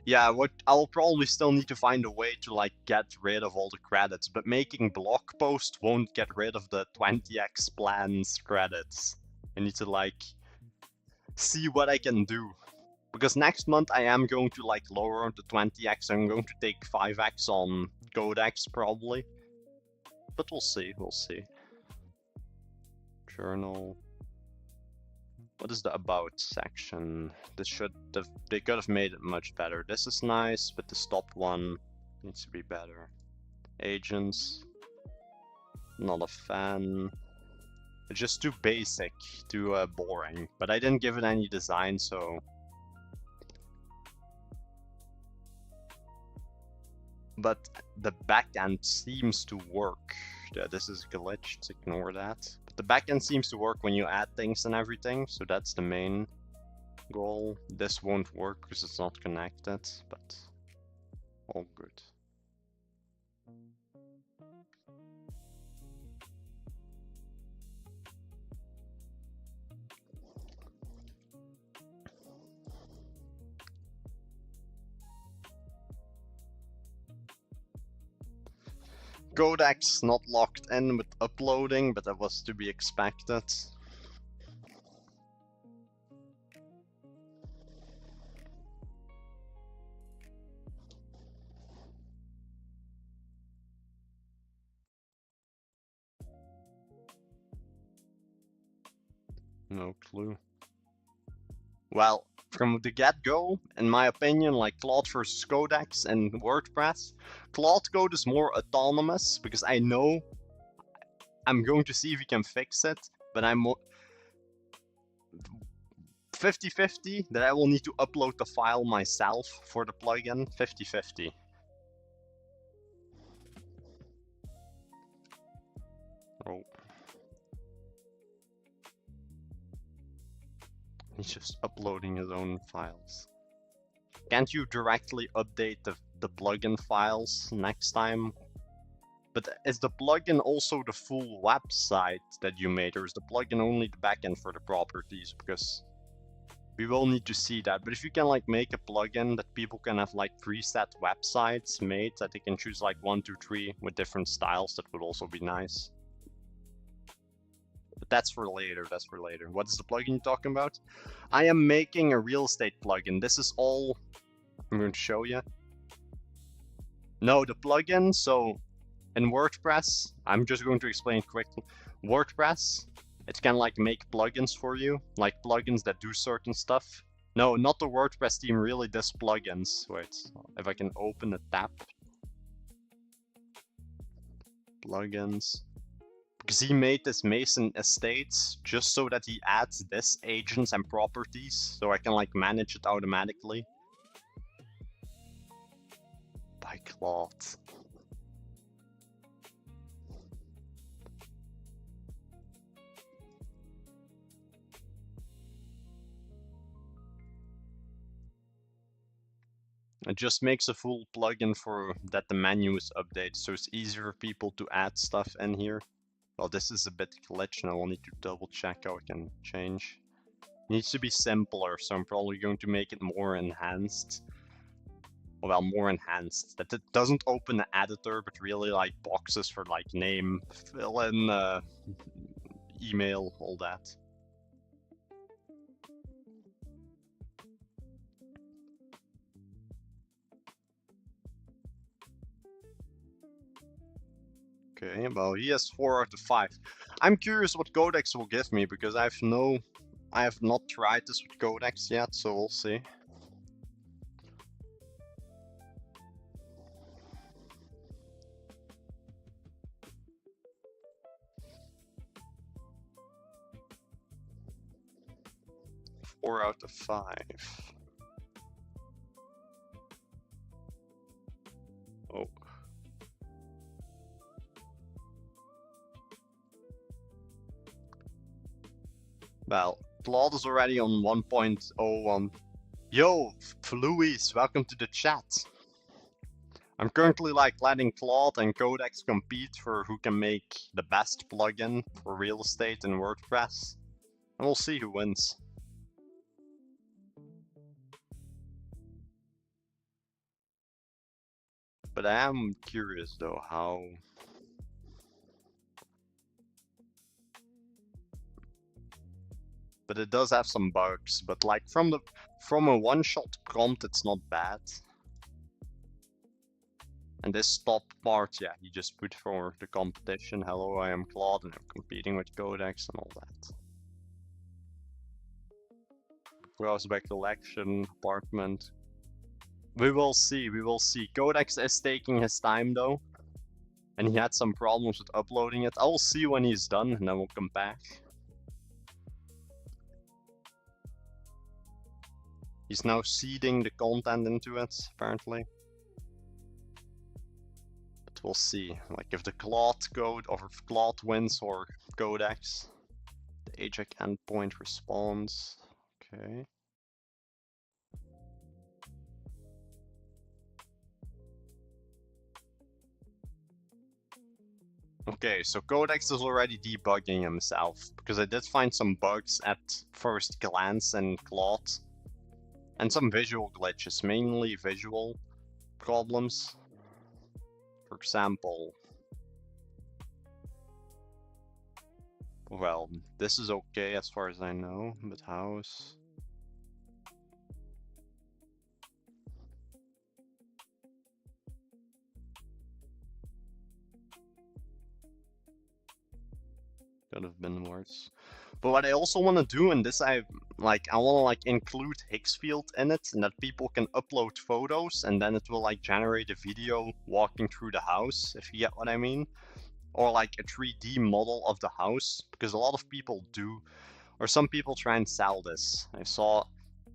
yeah, I'll probably still need to find a way to like get rid of all the credits, but making blog posts won't get rid of the 20x plans credits. I need to like see what I can do. Because next month I am going to like lower the 20x. I'm going to take 5x on Codex probably. But we'll see, we'll see. Journal. What is the about section? This should have, they could have made it much better. This is nice, but the stop one needs to be better. Agents. Not a fan. It's just too basic, too boring. But I didn't give it any design, so... But the backend seems to work. Yeah, this is glitched, ignore that. But the backend seems to work when you add things and everything, so that's the main goal. This won't work because it's not connected, but all good. Codex not locked in with uploading, but that was to be expected. No clue. Well, from the get-go, in my opinion, like Claude versus Codex and WordPress, Claude Code is more autonomous because I know I'm going to see if we can fix it, but I'm 50-50 that I will need to upload the file myself for the plugin, 50-50. Oh. He's just uploading his own files. Can't you directly update the plugin files next time? But is the plugin also the full website that you made, or is the plugin only the backend for the properties? Because we will need to see that. But if you can like make a plugin that people can have like preset websites made that they can choose like 1, 2, 3 with different styles, that would also be nice. But that's for later, that's for later. What is the plugin you're talking about? I am making a real estate plugin. This is all I'm going to show you. No, the plugin, so in WordPress, I'm just going to explain quickly. WordPress, it can like make plugins for you, like plugins that do certain stuff. No, not the WordPress team, really this plugins. Wait, if I can open the tab. Plugins. Because he made this Mason Estates just so that he adds this agents and properties, so I can like manage it automatically. By Claude. It just makes a full plugin for that the menu is updated, so it's easier for people to add stuff in here. Well, this is a bit glitched, and I will need to double check how I can change. It needs to be simpler, so I'm probably going to make it more enhanced. Well, more enhanced. That it doesn't open the editor, but really like boxes for like name, fill in, email, all that. Okay, well, he has 4 out of 5. I'm curious what Codex will give me, because I have not tried this with Codex yet, so we'll see. Four out of 5. Oh. Well, Claude is already on 1.01. Yo, Fluis, welcome to the chat. I'm currently like letting Claude and Codex compete for who can make the best plugin for real estate in WordPress. And we'll see who wins. But I am curious though how... But it does have some bugs, but like from a one-shot prompt, it's not bad. And this top part, yeah, you just put for the competition. Hello, I am Claude, and I'm competing with Codex and all that. Browse back collection, apartment. We will see, we will see. Codex is taking his time though. And he had some problems with uploading it. I will see when he's done, and then we'll come back. He's now seeding the content into it, apparently. But we'll see. Like if the Claude Code, or if Claude wins or Codex. The Ajax endpoint responds. Okay. Okay, so Codex is already debugging himself, because I did find some bugs at first glance in Claude, and some visual glitches, mainly visual problems. For example, well, this is okay as far as I know, but house. Could have been worse. But what I also want to do in this, I want to like include Higgsfield in it, and that people can upload photos, and then it will like generate a video walking through the house, if you get what I mean, or like a 3D model of the house, because a lot of people do, or some people try and sell this. I saw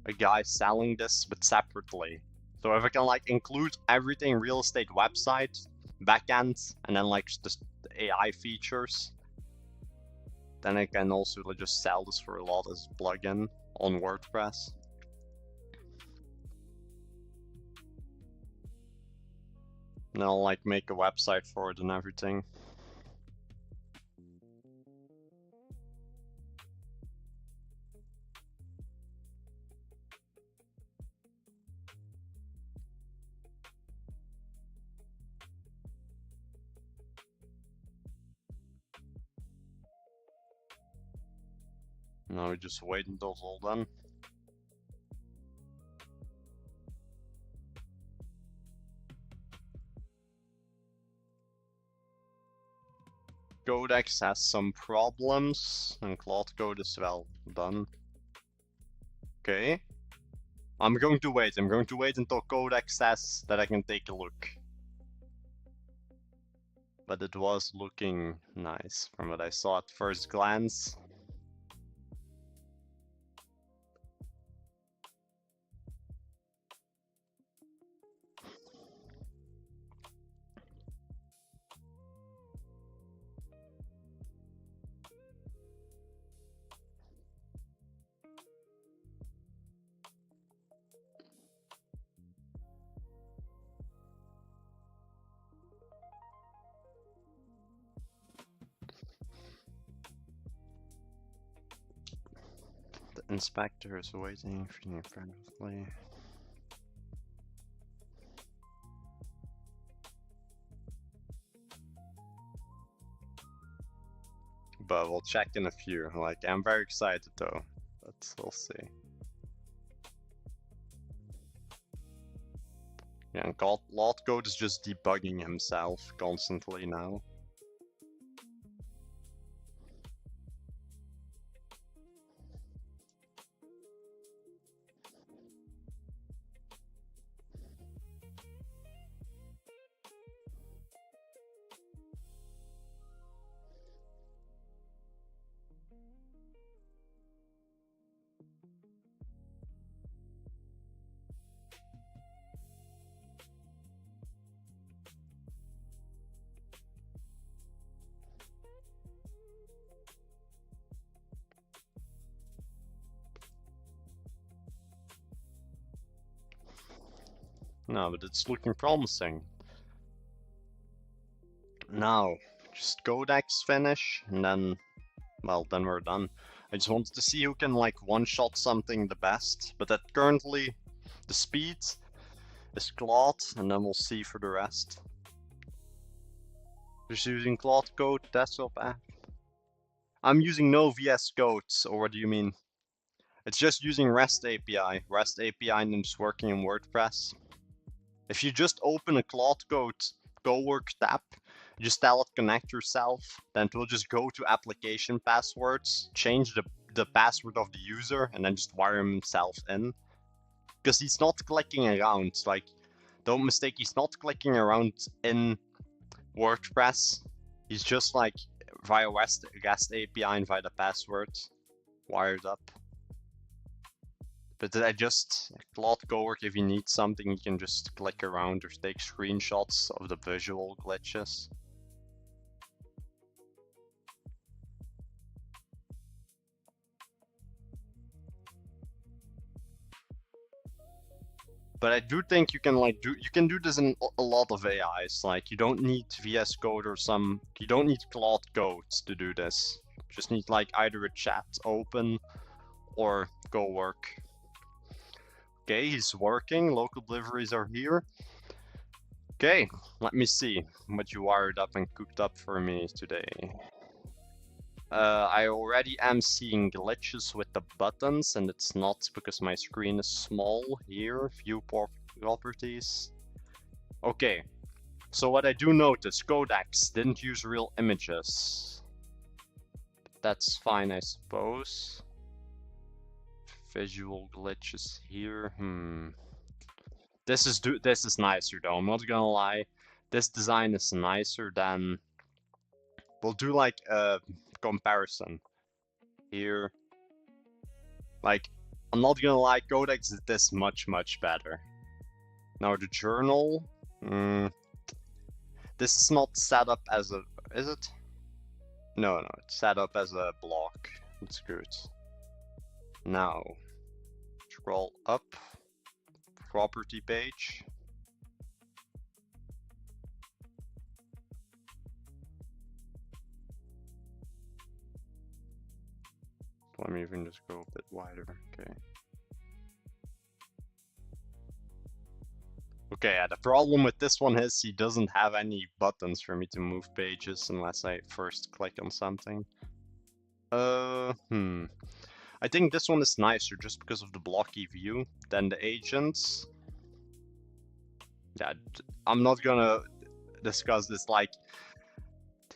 a guy selling this, but separately. So if I can like include everything real estate website, backend, and then like just the AI features, then I can also just sell this for a lot as plugin on WordPress. And I'll like make a website for it and everything. Now we just wait until it's all done. Codex has some problems, and Claude Code is well done. Okay. I'm going to wait. I'm going to wait until Codex says that I can take a look. But it was looking nice from what I saw at first glance. The inspector is waiting for you apparently. But we'll check in a few. Like, I'm very excited though, but we'll see. Yeah, and Claude Code is just debugging himself constantly now. No, but it's looking promising. Now, just Codex finish, and then, well, then we're done. I just wanted to see who can like one-shot something the best, but that currently the speed is Claude, and then we'll see for the rest. Just using Claude Code desktop app. I'm using no VS Codes, or what do you mean? It's just using REST API. REST API and it's working in WordPress. If you just open a Claude Code Cowork tab, you just tell it connect yourself, then it will just go to application passwords, change the password of the user, and then just wire himself in. Because he's not clicking around. Like, don't mistake, he's not clicking around in WordPress. He's just like via REST API and via the password wired up. But I just, Claude Cowork, if you need something, you can just click around or take screenshots of the visual glitches. But I do think you can you can do this in a lot of AIs. Like you don't need VS Code or you don't need Claude Code to do this. You just need like either a chat open or go work. Okay, he's working. Local deliveries are here. Okay, let me see what you wired up and cooked up for me today. I already am seeing glitches with the buttons, and it's not because my screen is small. Here, view properties. Okay, so what I do notice, Codex didn't use real images. That's fine, I suppose. Visual glitches here. This is nicer though. I'm not gonna lie. This design is nicer than. We'll do like a comparison here. Like, I'm not gonna lie, Codex did this much better. Now the journal. This is not set up as a. Is it? No, it's set up as a block. It's good. Now, scroll up. Property page. Let me even just go a bit wider. Okay. Okay, yeah, the problem with this one is he doesn't have any buttons for me to move pages unless I first click on something. I think this one is nicer just because of the blocky view than the agents. Yeah, I'm not gonna discuss this. Like,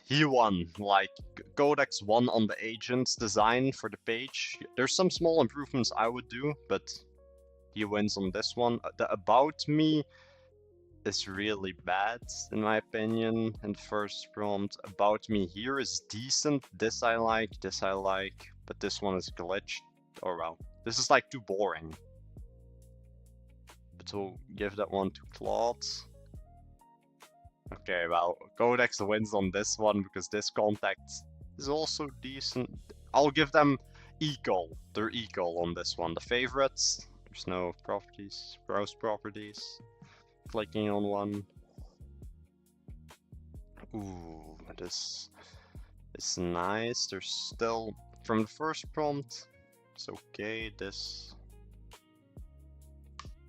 he won. Like, Codex won on the agents design for the page. There's some small improvements I would do, but he wins on this one. The about me is really bad, in my opinion. And first prompt, about me here is decent. This I like, but this one is glitched. Oh well, this is like too boring. But we'll give that one to Claude. Okay, well, Codex wins on this one because this contact is also decent. I'll give them equal. They're equal on this one. The favorites, there's no properties, browse properties. Clicking on one. Ooh, this is nice. There's still, from the first prompt, it's okay. This,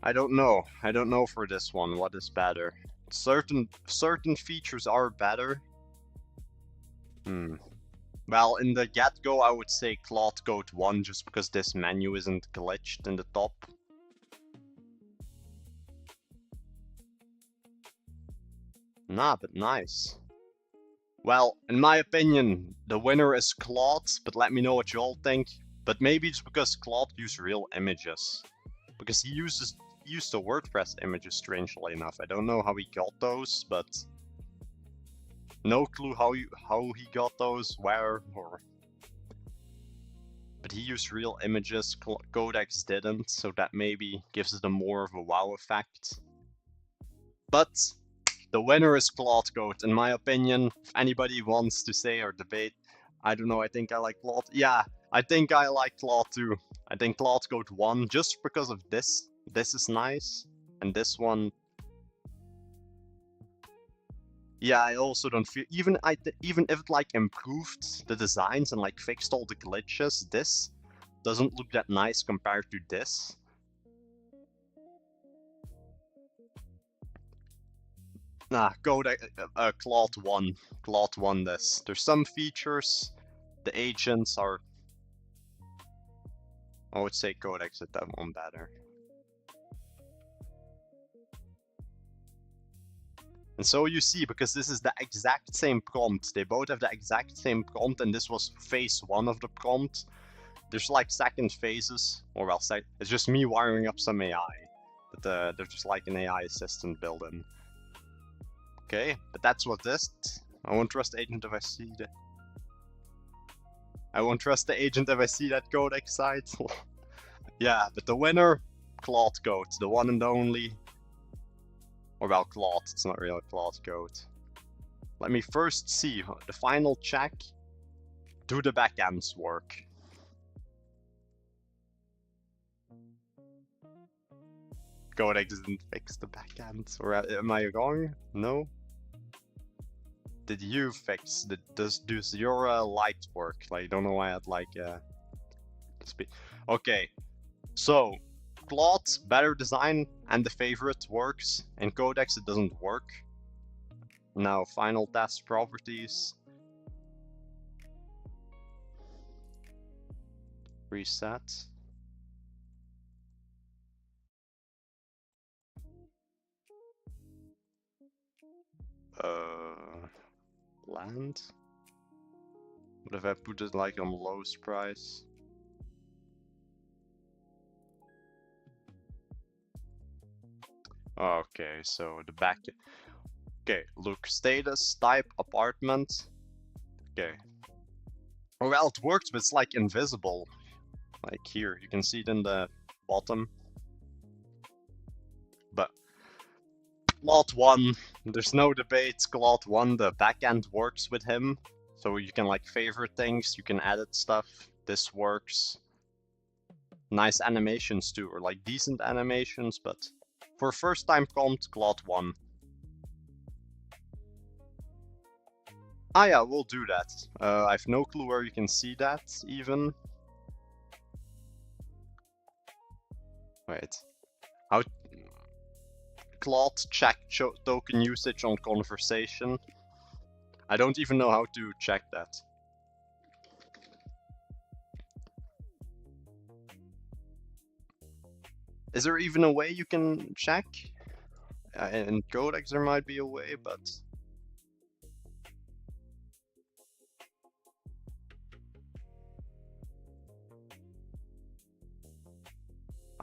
I don't know. I don't know for this one what is better. Certain features are better. Well, in the get-go, I would say Claude Code 1 just because this menu isn't glitched in the top. Nah, but nice. Well, in my opinion, the winner is Claude, but let me know what you all think. But maybe it's because Claude used real images. Because he used the WordPress images, strangely enough. I don't know how he got those, but no clue how he got those, where, or. But he used real images, Codex didn't, so that maybe gives it a more of a wow effect. But the winner is Claude Code, in my opinion. If anybody wants to say or debate, I don't know, I think I like Claude. Yeah, I think I like Claude too. I think Claude Code won just because of this. This is nice, and this one. Yeah, I also don't feel, even if it like improved the designs and like fixed all the glitches, this doesn't look that nice compared to this. Nah, Claude won. Claude won this. There's some features, the agents are. I would say Codex did that one better. And so you see, because this is the exact same prompt, they both have the exact same prompt, and this was phase 1 of the prompt. There's like second phases, or well, it's just me wiring up some AI. But there's just like an AI assistant built in. Okay, but that's what this. I won't trust the agent if I see that. I won't trust the agent if I see that Codex site. Yeah, but the winner, Claude Code, the one and only. Or well, Claude, it's not really Claude Code. Let me first see the final check. Do the backends work? Codex didn't fix the backend. Or am I wrong? No? Did you fix the does your light work? Like, I don't know why I'd like okay. So Claude, better design, and the favorite works. In Codex it doesn't work. Now final test properties. Reset. Land. What if I put it like on lowest price? Okay, so the back. Okay, look, status, type, apartment. Okay. Well, it works, but it's like invisible. Like here, you can see it in the bottom. But Claude 1, there's no debate. Claude 1, the backend works with him. So you can like favorite things, you can edit stuff. This works. Nice animations too, or like decent animations, but for first time prompt, Claude 1. Ah yeah, we'll do that. I have no clue where you can see that, even. Wait. How... Claude check token usage on conversation. I don't even know how to check that. Is there even a way you can check? In Codex there might be a way, but...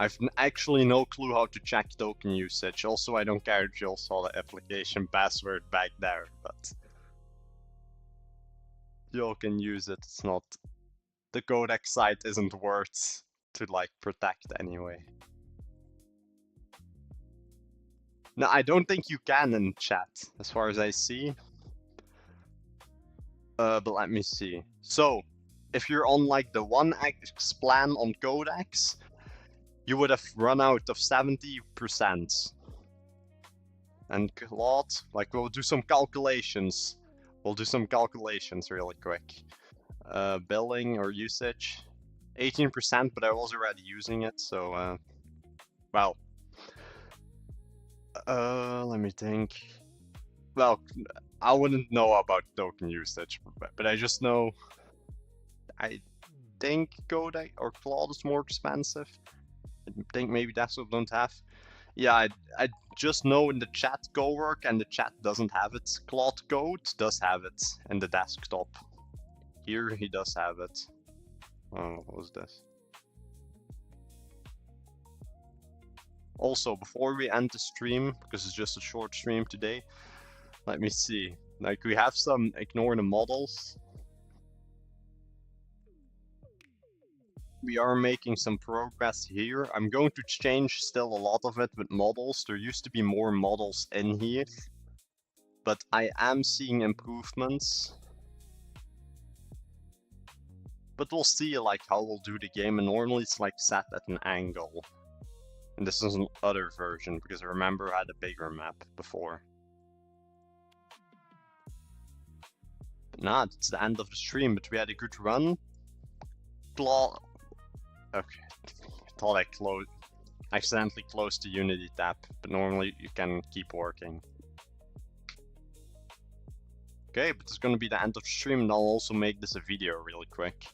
I've actually no clue how to check token usage. Also, I don't care if you all saw the application password back there, but... you all can use it, it's not... The Codex site isn't worth to like protect anyway. No, I don't think you can in chat, as far as I see. But let me see. So, if you're on like the 1x plan on Codex, you would have run out of 70%. And Claude, like, we'll do some calculations. We'll do some calculations really quick. Billing or usage, 18%, but I was already using it, so, well. Let me think. Well, I wouldn't know about token usage, but I just know. I think Codex or Claude is more expensive. I think maybe that's what I don't have. Yeah, I just know in the chat go work, and the chat doesn't have it. Claude Code does have it in the desktop. Here he does have it. Oh, what was this? Also, before we end the stream, because it's just a short stream today, let me see. Like, we have some ignore the models. We are making some progress here. I'm going to change still a lot of it with models. There used to be more models in here, but I am seeing improvements. But we'll see like how we'll do the game, and normally it's like set at an angle. And this is an other version, because I remember I had a bigger map before. But nah, it's the end of the stream, but we had a good run. Okay, I thought I accidentally closed the Unity tab, but normally you can keep working. Okay, but it's gonna be the end of the stream, and I'll also make this a video really quick.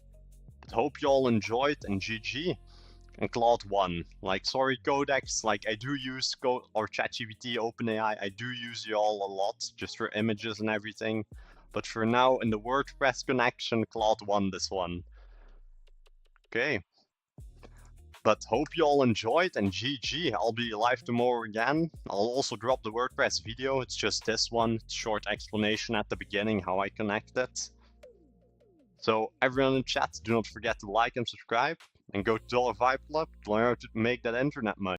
But hope you all enjoyed, and GG. And Claude 1. Like, sorry Codex, like I do use or ChatGPT, OpenAI, I do use y'all a lot, just for images and everything. But for now, in the WordPress connection, Claude 1 this one. Okay. But hope you all enjoyed, and GG, I'll be live tomorrow again. I'll also drop the WordPress video, it's just this one, short explanation at the beginning how I connect it. So everyone in chat, do not forget to like and subscribe, and go to $5 Club to learn how to make that internet money.